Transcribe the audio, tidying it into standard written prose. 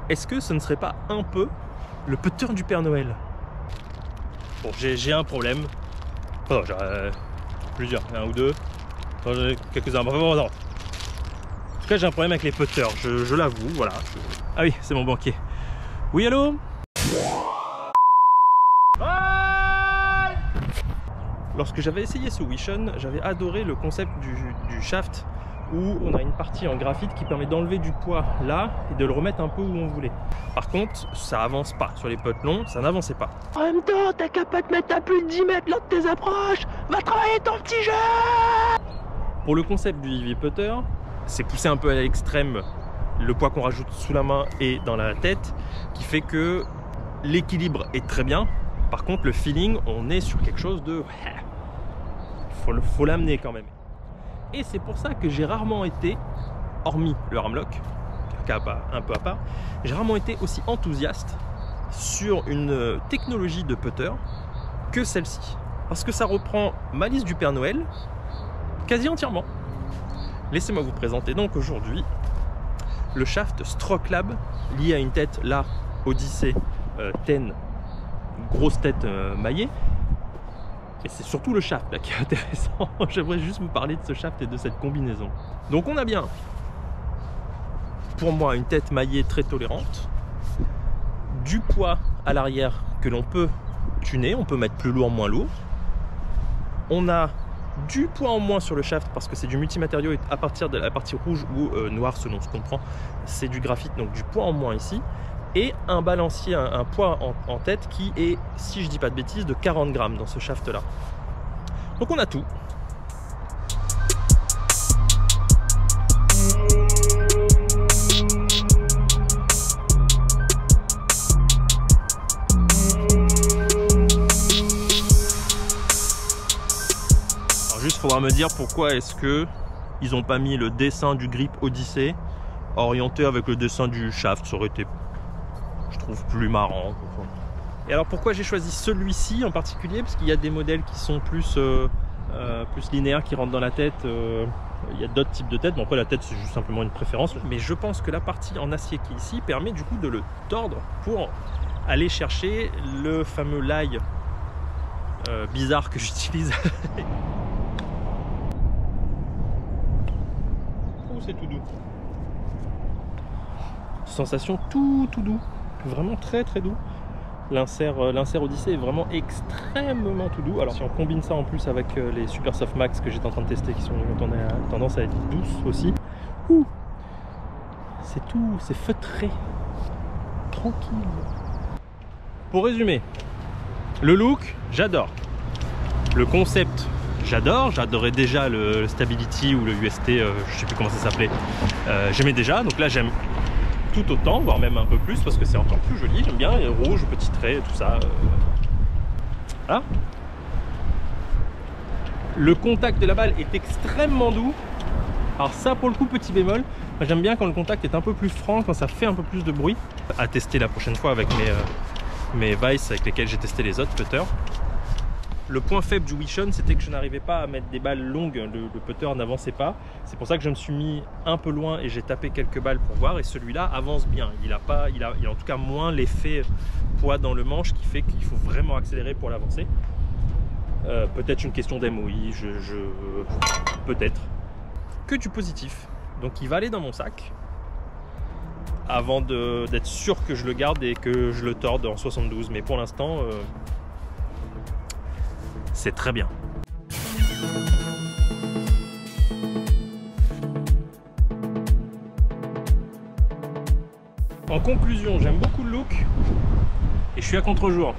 est-ce que ce ne serait pas un peu le putter du Père Noël? Bon, j'ai un problème. Oh, plusieurs, un ou deux. Quelques-uns. Non. En tout cas, j'ai un problème avec les putters, je l'avoue, voilà. Ah oui, c'est mon banquier. Oui, allô? Lorsque j'avais essayé ce Wishon, j'avais adoré le concept du shaft où on a une partie en graphite qui permet d'enlever du poids là et de le remettre un peu où on voulait. Par contre, ça avance pas. Sur les putts longs, ça n'avançait pas. En même temps, t'as qu'à pas te mettre à plus de 10 mètres lors de tes approches. Va travailler ton petit jeu. Pour le concept du heavy putter, c'est poussé un peu à l'extrême le poids qu'on rajoute sous la main et dans la tête, qui fait que l'équilibre est très bien. Par contre, le feeling, on est sur quelque chose de... faut l'amener quand même. Et c'est pour ça que j'ai rarement été, hormis le armlock, un peu à part, j'ai rarement été aussi enthousiaste sur une technologie de putter que celle-ci. Parce que ça reprend ma liste du Père Noël quasi entièrement. Laissez-moi vous présenter donc aujourd'hui le shaft Stroke Lab lié à une tête là, Odyssey 10, grosse tête maillée. Et c'est surtout le shaft là qui est intéressant. J'aimerais juste vous parler de ce shaft et de cette combinaison. Donc on a bien, pour moi, une tête maillée très tolérante, du poids à l'arrière que l'on peut tuner, on peut mettre plus lourd, moins lourd. On a du poids en moins sur le shaft parce que c'est du multimatériau et à partir de la partie rouge ou noire selon ce qu'on prend, c'est du graphite, donc du poids en moins ici. Et un balancier, un poids en tête qui est, si je dis pas de bêtises, de 40 grammes dans ce shaft là. Donc on a tout. Alors juste faudra me dire pourquoi est-ce que ils n'ont pas mis le dessin du grip Odyssey orienté avec le dessin du shaft, ça aurait été, je trouve, plus marrant. Et alors pourquoi j'ai choisi celui-ci en particulier? Parce qu'il y a des modèles qui sont plus linéaires, qui rentrent dans la tête. Il y a d'autres types de têtes. Bon, après la tête c'est juste simplement une préférence. Mais je pense que la partie en acier qui est ici permet du coup de le tordre pour aller chercher le fameux lie bizarre que j'utilise. Oh, c'est tout doux. Sensation tout doux, vraiment très doux. L'insert Odyssey est vraiment extrêmement tout doux. Alors si on combine ça en plus avec les Super Soft Max que j'étais en train de tester, qui ont tendance à être douces aussi, c'est tout, c'est feutré, tranquille. Pour résumer, le look, j'adore. Le concept, j'adore. J'adorais déjà le Stability ou le UST, je sais plus comment ça s'appelait. J'aimais déjà, donc là j'aime tout autant, voire même un peu plus, parce que c'est encore plus joli. J'aime bien les rouges, petits traits, tout ça. Voilà. Le contact de la balle est extrêmement doux. Alors ça, pour le coup, petit bémol, j'aime bien quand le contact est un peu plus franc, quand ça fait un peu plus de bruit. À tester la prochaine fois avec mes Vice avec lesquels j'ai testé les autres putters. Le point faible du Wishon, c'était que je n'arrivais pas à mettre des balles longues, le putter n'avançait pas. C'est pour ça que je me suis mis un peu loin et j'ai tapé quelques balles pour voir. Et celui-là avance bien. Il a en tout cas moins l'effet poids dans le manche qui fait qu'il faut vraiment accélérer pour l'avancer. Peut-être une question d'MOI, peut-être. Que du positif. Donc il va aller dans mon sac avant d'être sûr que je le garde et que je le torde en 72. Mais pour l'instant... c'est très bien. En conclusion, j'aime beaucoup le look et je suis à contre-jour.